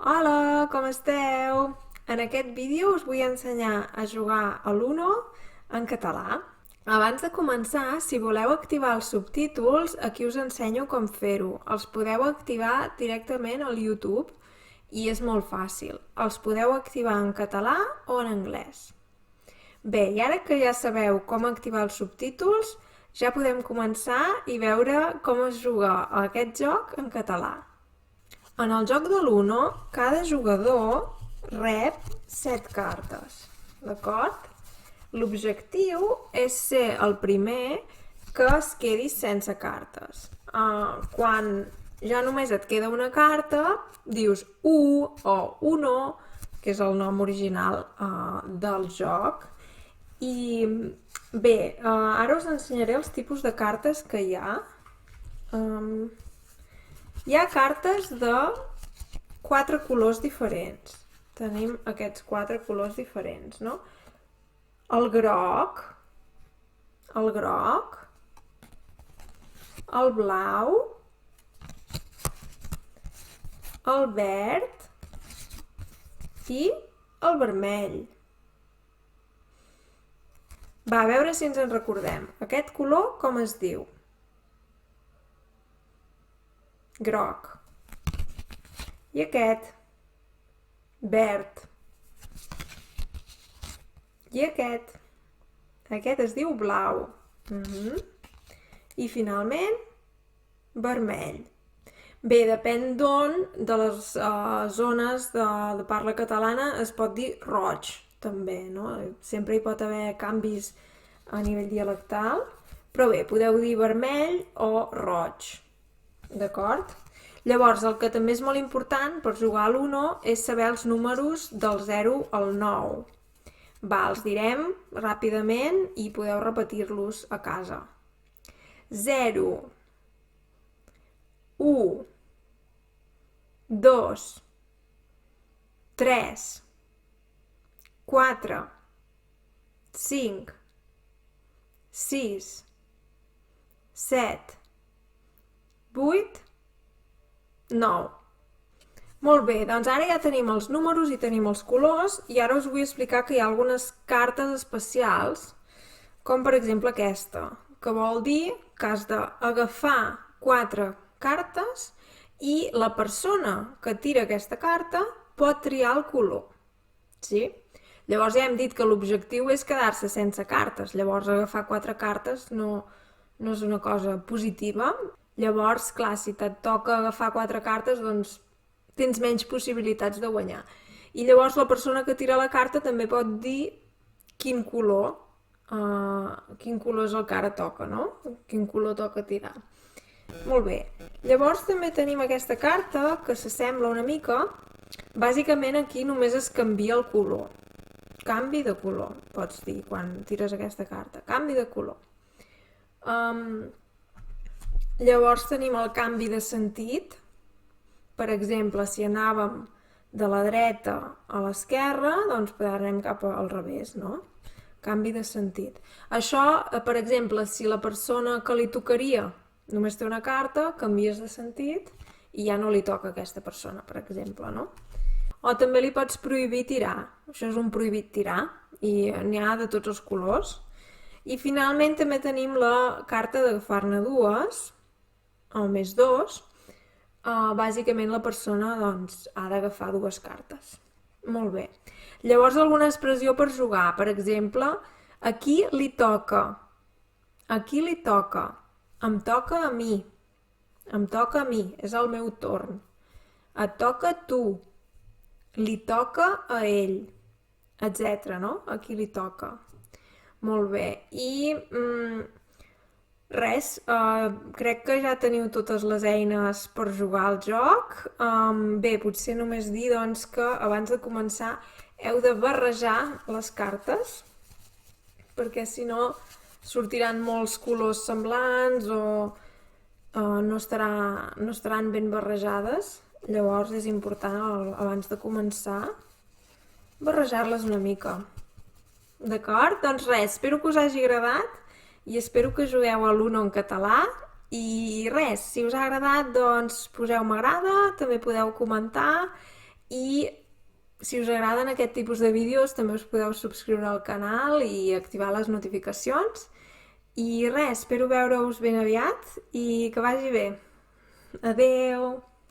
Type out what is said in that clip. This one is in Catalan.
Hola, com esteu? En aquest vídeo us vull ensenyar a jugar a l'Uno en català. Abans de començar, si voleu activar els subtítols, aquí us ensenyo com fer-ho. Els podeu activar directament al YouTube i és molt fàcil. Els podeu activar en català o en anglès. Bé, i ara que ja sabeu com activar els subtítols, ja podem començar i veure com es juga a aquest joc en català. En el joc de l'Uno, cada jugador rep 7 cartes, d'acord? L'objectiu és ser el primer que es quedi sense cartes. Quan ja només et queda una carta, dius 1 o 1, que és el nom original del joc. I bé, ara us ensenyaré els tipus de cartes que hi ha. Hi ha cartes de 4 colors diferents. Tenim aquests 4 colors diferents, no? El groc, el blau, el verd i el vermell. Va, a veure si ens en recordem. Aquest color com es diu? Groc. I aquest? Verd. I aquest? Aquest es diu blau. I finalment, vermell. Bé, depèn d'on, de les zones de parla catalana, es pot dir roig, també, no? Sempre hi pot haver canvis a nivell dialectal, però bé, podeu dir vermell o roig. D'acord? Llavors, el que també és molt important per jugar a l'Uno és saber els números del 0 al 9. Va, els direm ràpidament i podeu repetir-los a casa. 0, 1, 2, 3, 4, 5, 6, 7, 8, 9. Molt bé, doncs ara ja tenim els números i tenim els colors i ara us vull explicar que hi ha algunes cartes especials, com per exemple aquesta, que vol dir que has d'agafar 4 cartes i la persona que tira aquesta carta pot triar el color. Sí? Llavors ja hem dit que l'objectiu és quedar-se sense cartes, llavors agafar 4 cartes no és una cosa positiva. Llavors, clar, si et toca agafar 4 cartes, doncs tens menys possibilitats de guanyar. I llavors la persona que tira la carta també pot dir quin color és el que ara toca, no? Quin color toca tirar. Molt bé. Llavors també tenim aquesta carta que s'assembla una mica. Bàsicament aquí només es canvia el color. Canvi de color, pots dir, quan tires aquesta carta. Canvi de color. Llavors tenim el canvi de sentit. Per exemple, si anàvem de la dreta a l'esquerra, doncs anem cap al revés, no? Canvi de sentit. Això, per exemple, si la persona que li tocaria només té una carta, canvies de sentit i ja no li toca a aquesta persona, per exemple, no? O també li pots prohibir tirar. Això és un prohibit tirar i n'hi ha de tots els colors. I finalment també tenim la carta d'agafar-ne dues, o més 2. Bàsicament la persona doncs, ha d'agafar 2 cartes. Molt bé. Llavors alguna expressió per jugar. Per exemple, aquí li toca. Aquí li toca. Em toca a mi. Em toca a mi. És el meu torn. Et toca a tu. Li toca a ell. Etcètera, no? Aquí li toca. Molt bé. I res, crec que ja teniu totes les eines per jugar al joc. Bé, potser només dir doncs, que abans de començar heu de barrejar les cartes, perquè si no sortiran molts colors semblants o no estaran ben barrejades. Llavors és important, abans de començar, barrejar-les una mica. D'acord? Doncs res, espero que us hagi agradat i espero que jugueu a l'Uno en català i res, si us ha agradat doncs poseu m'agrada, també podeu comentar i si us agraden aquest tipus de vídeos també us podeu subscriure al canal i activar les notificacions. I res, espero veure-us ben aviat i que vagi bé. Adeu!